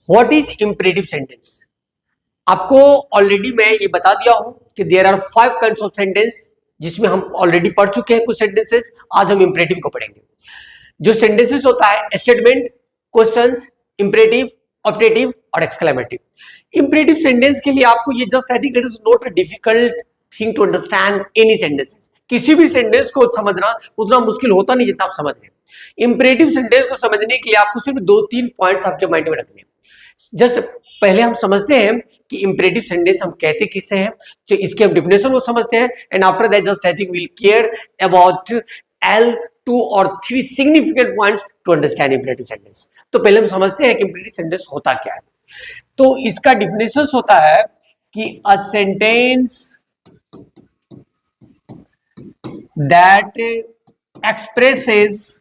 What is imperative sentence? आपको already मैं ये बता दिया हूं कि there are 5 kinds of sentence, जिसमें हम ऑलरेडी पढ़ चुके हैं कुछ सेंटेंसेस। आज हम इंपरेटिव को पढ़ेंगे। जो सेंटेंसेस होता है स्टेटमेंट, क्वेश्चंस, इंपरेटिव, ऑब्जेक्टिव और एक्सक्लेमेटिव। इंपरेटिव सेंटेंस के लिए आपको ये just I think it is not a difficult thing to understand any sentences. किसी भी सेंटेंस को समझना उतना मुश्किल होता नहीं जितना आप समझ रहे हैं। इंपरेटिव सेंटेंस को समझने के लिए आपको सिर्फ 2-3 पॉइंट्स आपके माइंड में रखने हैं। जस्ट पहले हम समझते हैं कि इंपरेटिव सेंटेंस हम कहते किससे हैं, तो इसके हम डिफिनेशन को समझते हैं, and after that just I think we will care about L 2 और 3 significant points to understand imperative sentence. तो पहले हम समझते हैं कि इंपरेटिव सेंटेंस होता क्या है। तो इसका डिफिनेशन होता है कि a sentence that expresses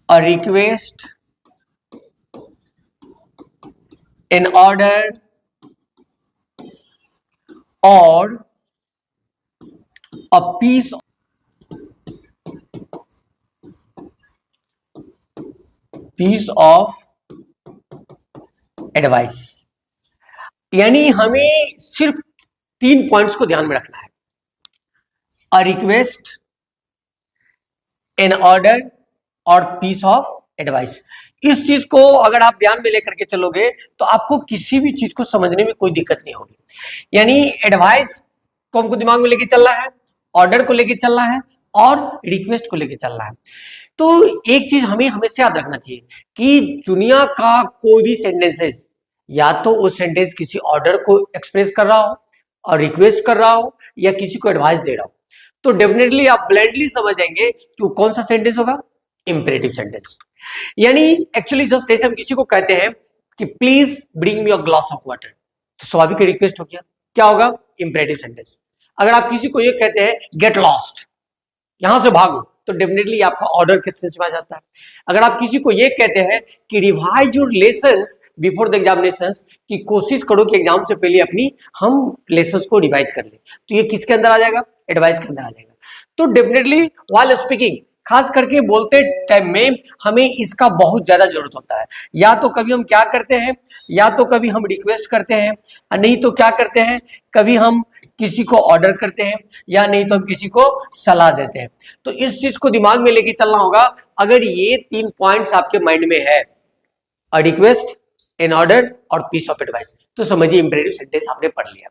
a request, an order or a piece of advice। यानी हमें सिर्फ 3 पॉइंट्स को ध्यान में रखना है। अ रिक्वेस्ट, एन ऑर्डर और पीस ऑफ एडवाइस। इस चीज को अगर आप ध्यान में लेकर के चलोगे तो आपको किसी भी चीज को समझने में कोई दिक्कत नहीं होगी। यानी एडवाइस को हमको दिमाग में लेके चलना है, ऑर्डर को लेके चलना है और रिक्वेस्ट को लेके चलना है। तो एक चीज हमें हमेशा याद रखना चाहिए कि दुनिया का कोई भी सेंटेंसेस या तो वो सेंटेंस किसी ऑर्डर को एक्सप्रेस कर रहा हो और रिक्वेस्ट कर रहा हो या किसी को एडवाइस दे रहा हो, तो डेफिनेटली आप ब्लाइंडली समझ जाएंगे कि वो कौन सा सेंटेंस होगा, इंपरेटिव सेंटेंस। यानी एक्चुअली जस्ट जैसे हम किसी को कहते हैं कि please bring me a glass of water, तो स्वाभाविक रिक्वेस्ट हो गया, क्या होगा, इंपरेटिव सेंटेंस। अगर आप किसी को ये कहते हैं गेट लॉस्ट, यहां से भागो, तो डेफिनेटली आपका ऑर्डर किस सेंस में आ जाता है। अगर आप किसी को ये कहते हैं कि revise your lessons before the examinations, कि कोशिश करो कि एग्जाम से पहले अपनी हम लेसन्स को रिवाइज कर ले, तो ये किसके अंदर आ जाएगा, एडवाइस के अंदर आ जाएगा। तो डेफिनेटली व्हाइल स्पीकिंग, खास करके बोलते टाइम में हमें इसका बहुत ज्यादा जरूरत होता है। या तो कभी हम क्या करते हैं, या तो कभी हम रिक्वेस्ट करते हैं, नहीं तो क्या करते हैं, कभी हम किसी को ऑर्डर करते हैं, या नहीं तो हम किसी को सलाह देते हैं। तो इस चीज को दिमाग में लेके चलना होगा। अगर ये 3 पॉइंट्स आपके माइंड में है, अ रिक्वेस्ट, एन ऑर्डर और पीस ऑफ एडवाइस, तो समझिए इंपरेटिव सेंटेंस आपने पढ़ लिया।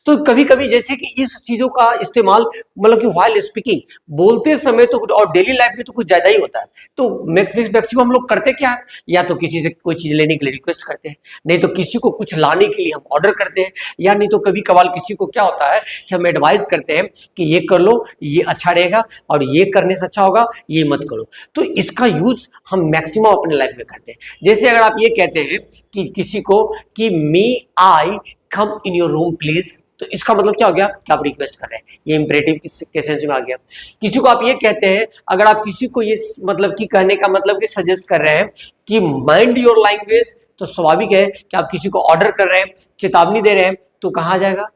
तो कभी कभी जैसे कि इस चीजों का इस्तेमाल मतलब कि व्हाइल स्पीकिंग, बोलते समय तो और डेली लाइफ में तो कुछ ज्यादा ही होता है। तो मैक्सिमम हम लोग करते क्या है, या तो किसी से कोई चीज लेने के लिए रिक्वेस्ट करते हैं, नहीं तो किसी को कुछ लाने के लिए हम ऑर्डर करते हैं, या नहीं तो कभी कभार किसी को क्या होता है कि हम एडवाइस करते हैं कि ये कर लो, ये अच्छा रहेगा, और ये करने से अच्छा होगा, ये मत करो। तो इसका यूज हम मैक्सिमम अपने लाइफ में करते हैं। जैसे अगर आप ये कहते हैं कि किसी को कि मे आई कम इन योर रूम प्लीज, तो इसका मतलब क्या हो गया कि आप रिक्वेस्ट कर रहे हैं, ये इंपरेटिव के सेंस में आ गया। किसी को आप ये कहते हैं, अगर आप किसी को ये मतलब कि कहने का मतलब कि सजेस्ट कर रहे हैं कि माइंड योर लैंग्वेज, तो स्वाभाविक है कि आप किसी को ऑर्डर कर रहे हैं, चेतावनी दे रहे हैं, तो कहाँ आ जाएगा,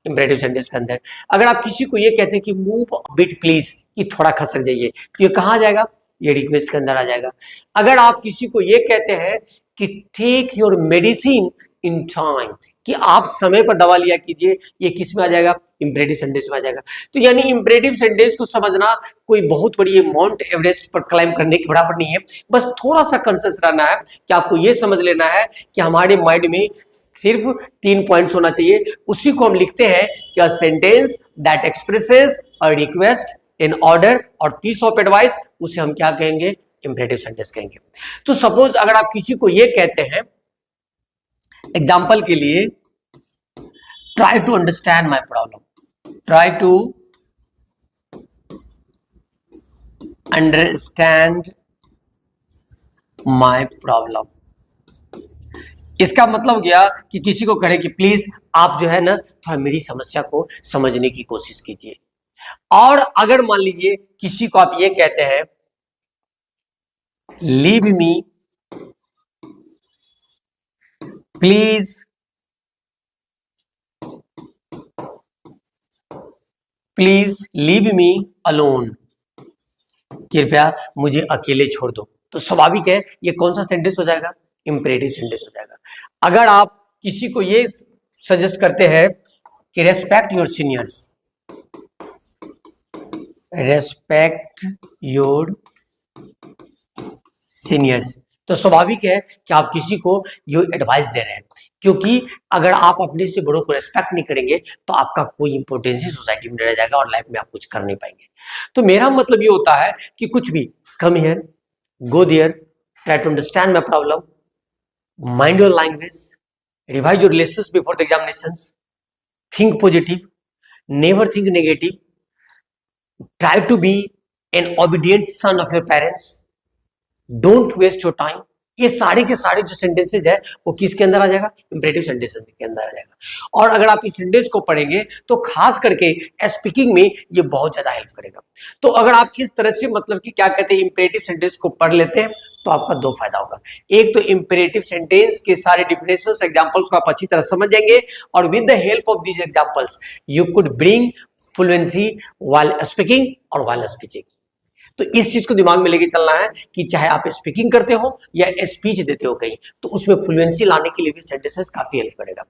इंपरेटिव सेंटेंस के अंदर। अगर आप किसी को ये कहते हैं कि मूव बिट प्लीज, कि थोड़ा खसक जाइए, तो ये कहाँ आ जाएगा, ये रिक्वेस्ट के अंदर आ जाएगा। अगर आप किसी को ये कहते हैं कि take your medicine in time, कि आप समय पर दवा लिया कीजिए, ये किस में आ जाएगा, इंपरेटिव सेंटेंस में आ जाएगा। तो यानी इंपरेटिव सेंटेंस को समझना कोई बहुत बड़ी माउंट एवरेस्ट पर क्लाइम करने के बराबर नहीं है। बस थोड़ा सा कंसियस रहना है कि आपको ये समझ लेना है कि हमारे माइंड में सिर्फ 3 पॉइंट्स होना चाहिए। उसी को हम लिखते हैं कि a sentence that expresses a request, an order और पीस ऑफ एडवाइस, उसे हम क्या कहेंगे, इंपरेटिव सेंटेंस कहेंगे। तो सपोज अगर आप किसी को ये कहते हैं, एग्जाम्पल के लिए, try to understand my problem, try to understand my problem, इसका मतलब गया कि किसी को कहे कि प्लीज आप जो है ना थोड़ा मेरी समस्या को समझने की कोशिश कीजिए। और अगर मान लीजिए किसी को आप ये कहते हैं, leave me please, please leave me alone, कृपया मुझे अकेले छोड़ दो, तो स्वाभाविक है ये कौन सा सेंटेंस हो जाएगा, इंपेरेटिव सेंटेंस हो जाएगा। अगर आप किसी को ये सजेस्ट करते हैं कि respect your seniors, respect your seniors, तो स्वाभाविक है कि आप किसी को ये एडवाइस दे रहे हैं, क्योंकि अगर आप अपने से बड़ों को रेस्पेक्ट नहीं करेंगे तो आपका कोई इंपोर्टेंस ही सोसाइटी में रह जाएगा और लाइफ में आप कुछ कर नहीं पाएंगे। तो मेरा मतलब ये होता है कि कुछ भी, come here, go there, try to understand my problem, mind your language, revise your lessons before the examinations, think positive, never think negative, try to be an obedient son of your parents, don't waste your time। ये सारे के सारे जो sentences है वो किसके अंदर आ जाएगा, इंपेरेटिव सेंटेंसेस के अंदर आ जाएगा। और अगर आप इस सेंटेंस को पढ़ेंगे तो खास करके स्पीकिंग में ये बहुत ज्यादा हेल्प करेगा। तो अगर आप इस तरह से मतलब कि क्या कहते हैं इंपेरेटिव सेंटेंस को पढ़ लेते हैं तो आपका दो फायदा होगा। एक तो इंपेरेटिव सेंटेंस के सारे डिफिनेशंस, एग्जांपल्स को आप अच्छी तरह समझ जाएंगे और with the help of these examples you could bring fluency while speaking और व्हाइल स्पीचिंग। तो इस चीज को दिमाग में लेके चलना है कि चाहे आप स्पीकिंग करते हो या स्पीच देते हो कहीं, तो उसमें फ्लुएंसी लाने के लिए भी सेंटेंसेस काफी हेल्प करेगा।